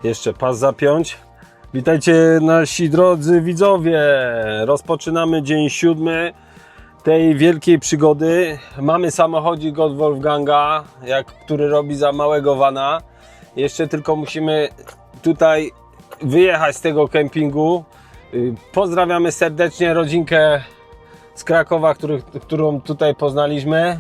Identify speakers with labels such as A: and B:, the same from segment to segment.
A: Jeszcze pas zapiąć. Witajcie nasi drodzy widzowie. Rozpoczynamy dzień 7 tej wielkiej przygody. Mamy samochodzik od Wolfganga, który robi za małego vana. Jeszcze tylko musimy tutaj wyjechać z tego kempingu. Pozdrawiamy serdecznie rodzinkę z Krakowa, którą tutaj poznaliśmy.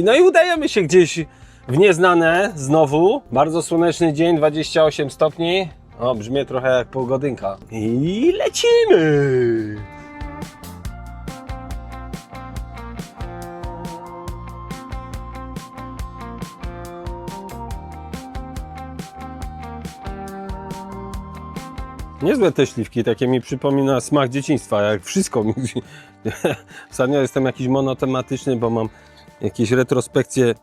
A: No i udajemy się gdzieś w nieznane znowu. Bardzo słoneczny dzień, 28 stopni. O, brzmi trochę jak pogodynka. I lecimy! Niezłe te śliwki, takie mi przypomina smak dzieciństwa, jak wszystko mi. Ostatnio jestem jakiś monotematyczny, bo mam jakieś retrospekcje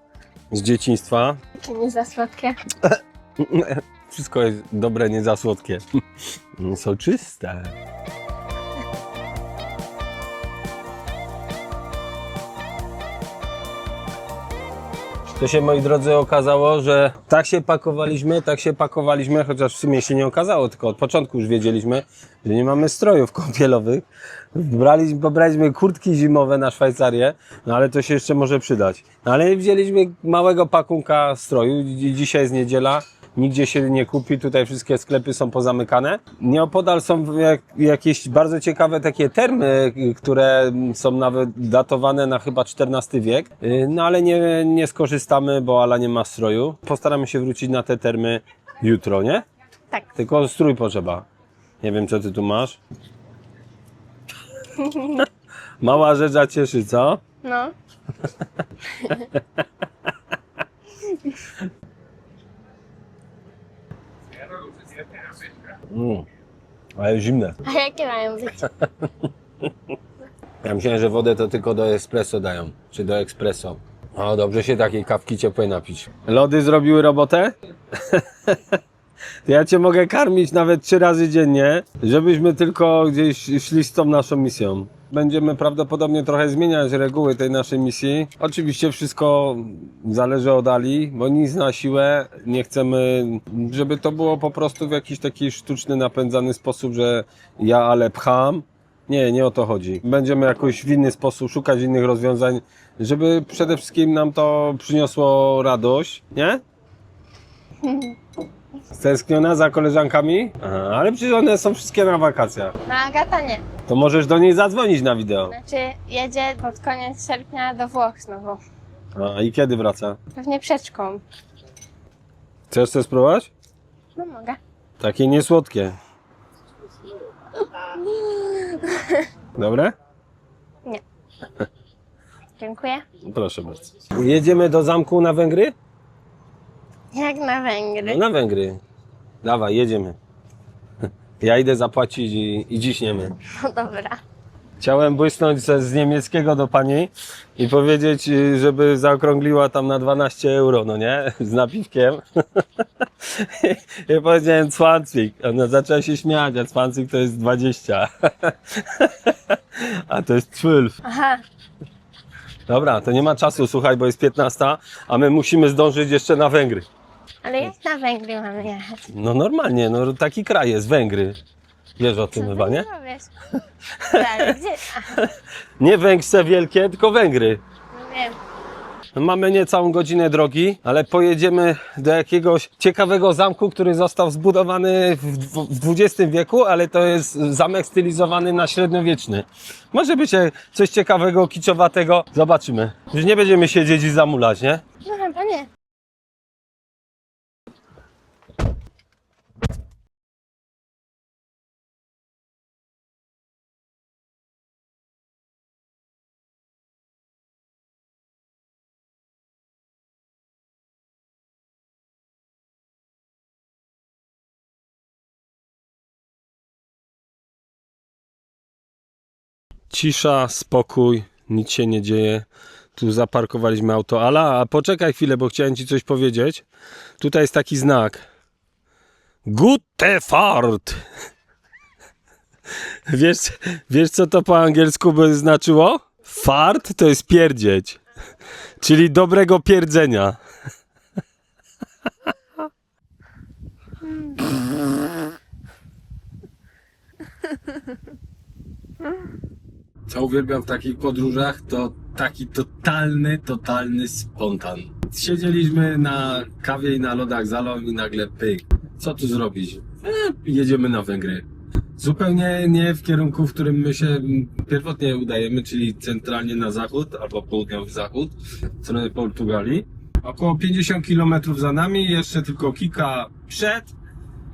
A: z dzieciństwa.
B: Czy nie za słodkie?
A: Wszystko jest dobre, nie za słodkie. Są czyste. To się, moi drodzy, okazało, że tak się pakowaliśmy, chociaż w sumie się nie okazało, tylko od początku już wiedzieliśmy, że nie mamy strojów kąpielowych. Pobraliśmy kurtki zimowe na Szwajcarię, no ale to się jeszcze może przydać. No ale wzięliśmy małego pakunka stroju, dzisiaj jest niedziela, nigdzie się nie kupi, tutaj wszystkie sklepy są pozamykane. Nieopodal są jakieś bardzo ciekawe takie termy, które są nawet datowane na chyba XIV wiek, no ale nie skorzystamy, bo Ala nie ma stroju. Postaramy się wrócić na te termy jutro, nie?
B: Tak.
A: Tylko strój potrzeba. Nie wiem, co ty tu masz. Mała rzecz, a cieszy, co?
B: No.
A: Ale zimne.
B: A jakie mają być?
A: Ja myślałem, że wodę to tylko do espresso dają, czy do espresso. O, dobrze się takiej kawki ciepłej napić. Lody zrobiły robotę? To ja cię mogę karmić nawet 3 razy dziennie, żebyśmy tylko gdzieś szli z tą naszą misją. Będziemy prawdopodobnie trochę zmieniać reguły tej naszej misji. Oczywiście wszystko zależy od Ali, bo nic na siłę. Nie chcemy, żeby to było po prostu w jakiś taki sztuczny, napędzany sposób, że ja Ale pcham. Nie o to chodzi. Będziemy jakoś w inny sposób szukać innych rozwiązań, żeby przede wszystkim nam to przyniosło radość, nie? Stęskniona za koleżankami? Aha, ale przecież one są wszystkie na wakacjach.
B: No Agata nie.
A: To możesz do niej zadzwonić na wideo.
B: Znaczy jedzie pod koniec sierpnia do Włoch znowu.
A: A i kiedy wraca?
B: Pewnie przeczką.
A: Chcesz coś spróbować?
B: No mogę.
A: Takie niesłodkie. Dobre?
B: Nie. Dziękuję.
A: Proszę bardzo. Jedziemy do zamku na Węgry?
B: Jak na Węgry.
A: No na Węgry. Dawaj, jedziemy. Ja idę zapłacić i ciśniemy.
B: No dobra.
A: Chciałem błysnąć z niemieckiego do pani i powiedzieć, żeby zaokrągliła tam na 12 euro, no nie? Z napiwkiem. Ja powiedziałem 20. Ona zaczęła się śmiać, a 20 to jest 20. A to jest 12.
B: Aha.
A: Dobra, to nie ma czasu, słuchaj, bo jest 15, a my musimy zdążyć jeszcze na Węgry.
B: Ale jak na Węgry mamy jechać?
A: No normalnie, no taki kraj jest, Węgry. Wiesz o tym chyba, nie?
B: Wiesz. Ale gdzie?
A: Nie Węgrzech wielkie, tylko Węgry.
B: No wiem.
A: Mamy niecałą godzinę drogi, ale pojedziemy do jakiegoś ciekawego zamku, który został zbudowany w XX wieku, ale to jest zamek stylizowany na średniowieczny. Może być coś ciekawego, kiczowatego. Zobaczymy. Już nie będziemy siedzieć i zamulać, nie?
B: No chyba nie.
A: Cisza, spokój, nic się nie dzieje. Tu zaparkowaliśmy auto. Ala, a poczekaj chwilę, bo chciałem ci coś powiedzieć. Tutaj jest taki znak. Gute Fahrt. Wiesz co to po angielsku by znaczyło? Fart to jest pierdzieć. Czyli dobrego pierdzenia. Co uwielbiam w takich podróżach, to taki totalny spontan. Siedzieliśmy na kawie i na lodach z Alą i nagle pyk. Co tu zrobić? Jedziemy na Węgry. Zupełnie nie w kierunku, w którym my się pierwotnie udajemy, czyli centralnie na zachód albo południowy zachód, w stronę Portugalii. Około 50 km za nami, jeszcze tylko kilka przed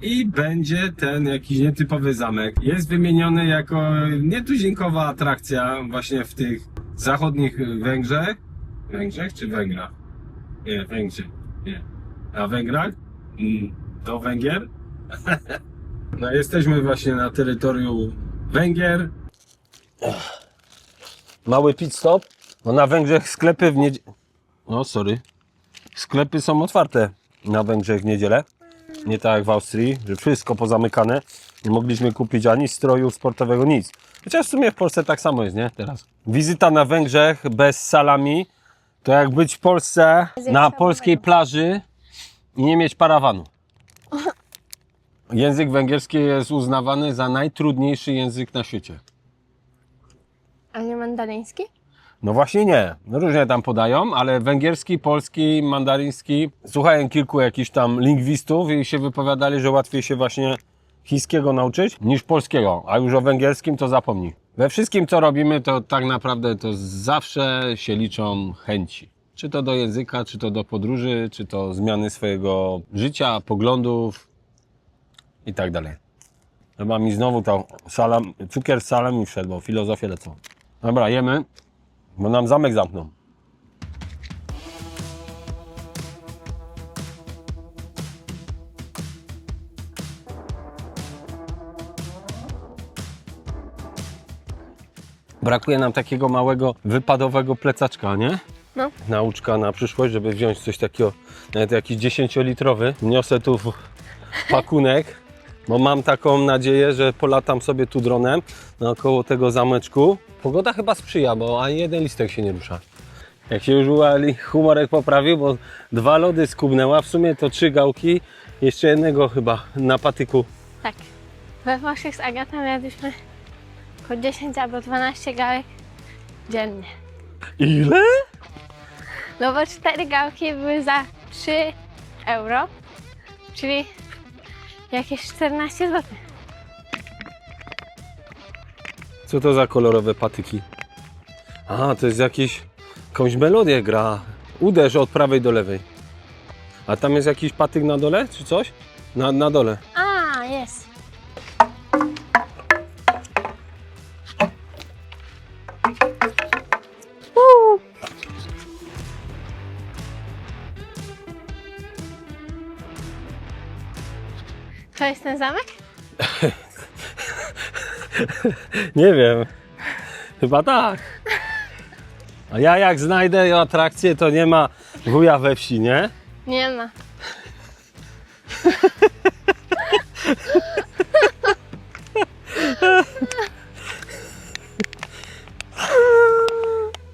A: i będzie ten jakiś nietypowy zamek. Jest wymieniony jako nietuzinkowa atrakcja właśnie w tych zachodnich Węgrzech. Węgrzech czy Węgrach? Nie, Węgrzech. Nie. A Węgrach? Do Węgier? No jesteśmy właśnie na terytorium Węgier. Mały pit stop, bo na Węgrzech sklepy w niedzielę... No sorry. Sklepy są otwarte na Węgrzech w niedzielę. Nie tak jak w Austrii, że wszystko pozamykane. Nie mogliśmy kupić ani stroju sportowego, nic. Chociaż w sumie w Polsce tak samo jest, nie? Teraz. Wizyta na Węgrzech bez salami to jak być w Polsce na polskiej plaży i nie mieć parawanu. Język węgierski jest uznawany za najtrudniejszy język na świecie.
B: A nie mandaryński?
A: No właśnie nie. No różnie tam podają, ale węgierski, polski, mandaryński. Słuchałem kilku jakichś tam lingwistów i się wypowiadali, że łatwiej się właśnie chińskiego nauczyć niż polskiego, a już o węgierskim to zapomnij. We wszystkim co robimy to tak naprawdę to zawsze się liczą chęci. Czy to do języka, czy to do podróży, czy to zmiany swojego życia, poglądów i tak dalej. Chyba mi znowu to cukier z salem mi wszedł, bo filozofię lecą. Dobra, jemy, bo nam zamek zamkną. Brakuje nam takiego małego wypadowego plecaczka, nie?
B: No.
A: Nauczka na przyszłość, żeby wziąć coś takiego, nawet jakiś 10-litrowy. Niosę tu pakunek, bo mam taką nadzieję, że polatam sobie tu dronem naokoło tego zameczku. Pogoda chyba sprzyja, bo ani jeden listek się nie rusza. Jak się już humorek poprawił, bo 2 lody skubnęła, w sumie to 3 gałki, jeszcze jednego chyba na patyku.
B: Tak. We Włoszech z Agatą jadliśmy około 10 albo 12 gałek dziennie.
A: Ile?
B: No bo 4 gałki były za 3 euro, czyli jakieś 14 zł.
A: Co to za kolorowe patyki? A, to jest jakąś melodię gra. Uderz od prawej do lewej. A tam jest jakiś patyk na dole, czy coś? Na dole.
B: A, jest. To jest ten zamek?
A: Nie wiem. Chyba tak. A ja jak znajdę atrakcję, to nie ma wuja we wsi, nie?
B: Nie ma.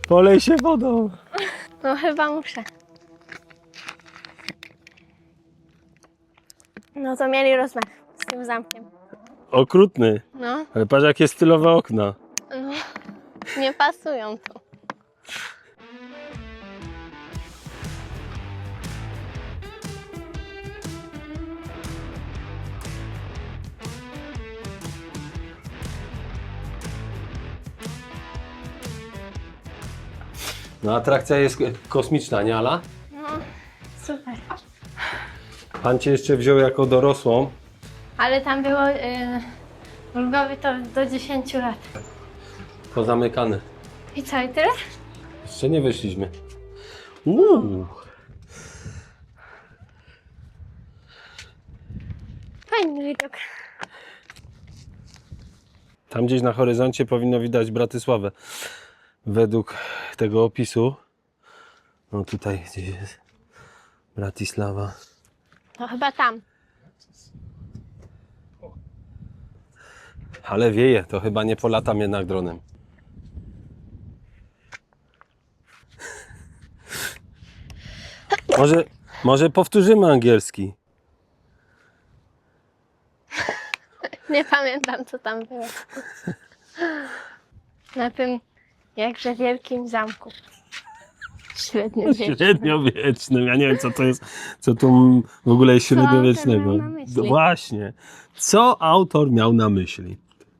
A: Polej się wodą.
B: No chyba muszę. No to mieli rozmach z tym zamkiem.
A: Okrutny.
B: No,
A: Ale patrz jakie stylowe okna.
B: no. Nie pasują tu.
A: No atrakcja jest kosmiczna, nie Ala?
B: No, super.
A: Pan cię jeszcze wziął jako dorosłą.
B: Ale tam było ulgowy to do 10 lat.
A: Pozamykane.
B: I co, i tyle?
A: Jeszcze nie wyszliśmy.
B: Fajny widok.
A: Tam gdzieś na horyzoncie powinno widać Bratysławę. Według tego opisu. No tutaj gdzieś jest Bratislava.
B: No chyba tam.
A: Ale wieje, to chyba nie polatam jednak dronem. Może powtórzymy angielski.
B: Nie pamiętam, co tam było. Na tym jakże wielkim zamku. Średniowiecznym.
A: Średniowiecznym. Ja nie wiem, co to jest, co tu w ogóle jest średniowiecznego.
B: autor miał na myśli?
A: Właśnie. Co autor miał na myśli?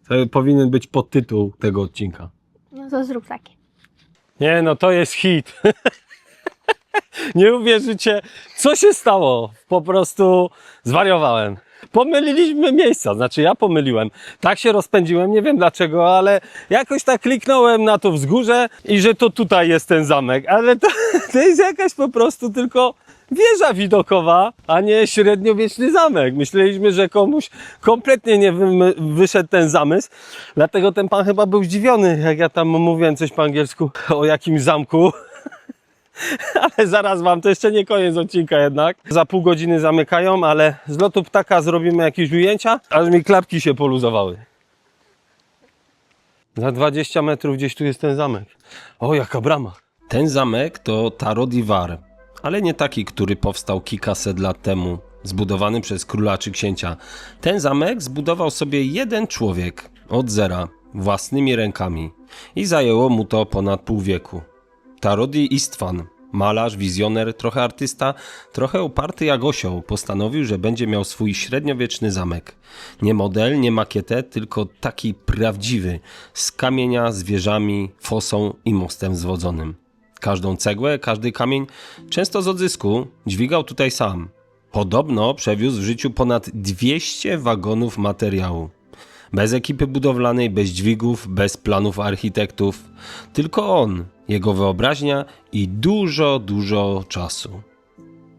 A: To powinien być podtytuł tego odcinka.
B: No to zrób taki.
A: Nie, no to jest hit. Nie uwierzycie, co się stało. Po prostu zwariowałem. Pomyliliśmy miejsca, znaczy ja pomyliłem. Tak się rozpędziłem, nie wiem dlaczego, ale jakoś tak kliknąłem na to wzgórze i że to tutaj jest ten zamek. Ale to jest jakaś po prostu tylko wieża widokowa, a nie średniowieczny zamek. Myśleliśmy, że komuś kompletnie nie wyszedł ten zamysł. Dlatego ten pan chyba był zdziwiony, jak ja tam mówiłem coś po angielsku o jakimś zamku. Ale zaraz wam, to jeszcze nie koniec odcinka jednak. Za pół godziny zamykają, ale z lotu ptaka zrobimy jakieś ujęcia, aż mi klapki się poluzowały. Za 20 metrów gdzieś tu jest ten zamek. O, jaka brama. Ten zamek to Tarot-i-War, ale nie taki, który powstał kilkaset lat temu, zbudowany przez króla czy księcia. Ten zamek zbudował sobie jeden człowiek od zera, własnymi rękami i zajęło mu to ponad pół wieku. Tarodi Istvan, malarz, wizjoner, trochę artysta, trochę uparty jak osioł, postanowił, że będzie miał swój średniowieczny zamek. Nie model, nie makietę, tylko taki prawdziwy, z kamienia, z wieżami, fosą i mostem zwodzonym. Każdą cegłę, każdy kamień, często z odzysku, dźwigał tutaj sam. Podobno przewiózł w życiu ponad 200 wagonów materiału. Bez ekipy budowlanej, bez dźwigów, bez planów architektów. Tylko on, jego wyobraźnia i dużo czasu.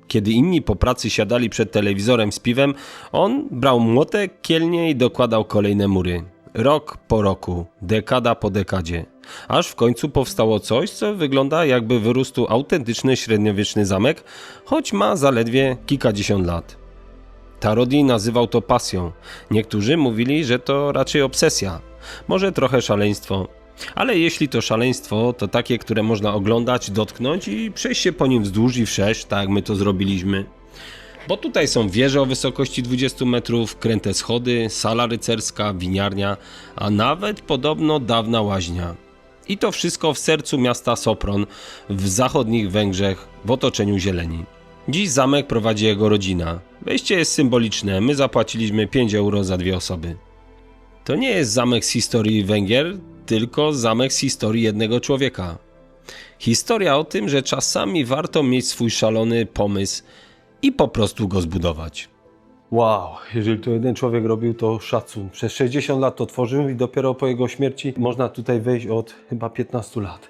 A: Kiedy inni po pracy siadali przed telewizorem z piwem, on brał młotek, kielnie i dokładał kolejne mury. Rok po roku, dekada po dekadzie. Aż w końcu powstało coś, co wygląda jakby wyrósł tu autentyczny średniowieczny zamek, choć ma zaledwie kilkadziesiąt lat. Tarodi nazywał to pasją. Niektórzy mówili, że to raczej obsesja. Może trochę szaleństwo. Ale jeśli to szaleństwo, to takie, które można oglądać, dotknąć i przejść się po nim wzdłuż i wszerz, tak jak my to zrobiliśmy. Bo tutaj są wieże o wysokości 20 metrów, kręte schody, sala rycerska, winiarnia, a nawet podobno dawna łaźnia. I to wszystko w sercu miasta Sopron, w zachodnich Węgrzech, w otoczeniu zieleni. Dziś zamek prowadzi jego rodzina. Wejście jest symboliczne, my zapłaciliśmy 5 euro za 2 osoby. To nie jest zamek z historii Węgier, tylko zamek z historii jednego człowieka. Historia o tym, że czasami warto mieć swój szalony pomysł i po prostu go zbudować. Wow, jeżeli to jeden człowiek robił, to szacun. Przez 60 lat to tworzył i dopiero po jego śmierci można tutaj wejść od chyba 15 lat.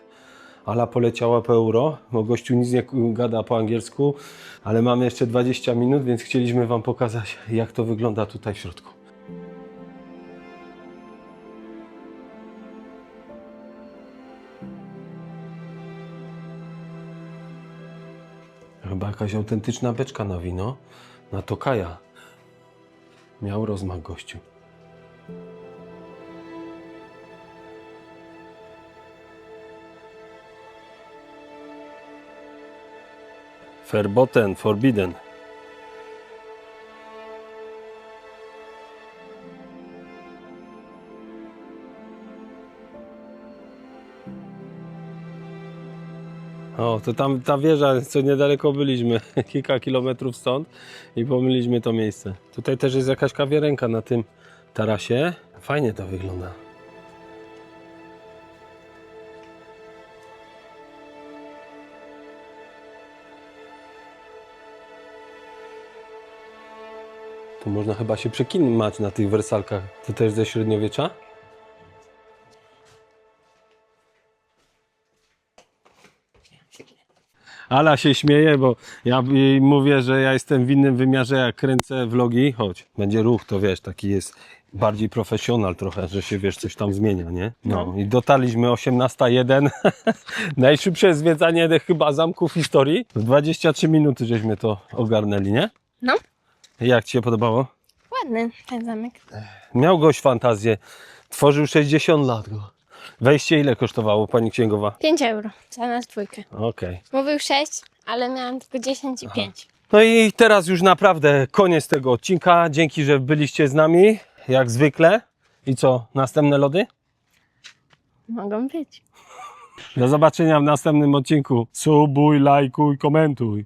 A: Ala poleciała po euro, bo gościu nic nie gada po angielsku, ale mamy jeszcze 20 minut, więc chcieliśmy wam pokazać, jak to wygląda tutaj w środku. Chyba jakaś autentyczna beczka na wino, na Tokaja. Miał rozmach gościu. Verboten, forbidden. O, to tam ta wieża, co niedaleko byliśmy, kilka kilometrów stąd i pomyliliśmy to miejsce. Tutaj też jest jakaś kawiarenka na tym tarasie. Fajnie to wygląda. Tu można chyba się przekimać na tych wersalkach. To też ze średniowiecza? Ala się śmieje, bo ja jej mówię, że ja jestem w innym wymiarze, jak kręcę vlogi. Chodź, będzie ruch, to wiesz, taki jest bardziej profesjonal trochę, że się wiesz, coś tam zmienia, nie? No i dotarliśmy 18:01. Najszybsze zwiedzanie chyba zamku w historii. W 23 minuty żeśmy to ogarnęli, nie?
B: No.
A: Jak ci się podobało?
B: Ładny ten zamek.
A: Miał gość fantazję. Tworzył 60 lat go. Wejście ile kosztowało, pani księgowa?
B: 5 euro za nas dwójkę.
A: Okej.
B: Mówił 6, ale miałam tylko 10 i 5.
A: No i teraz już naprawdę koniec tego odcinka. Dzięki, że byliście z nami. jak zwykle. I co, następne lody?
B: Mogą być.
A: Do zobaczenia w następnym odcinku. Subuj, lajkuj, komentuj.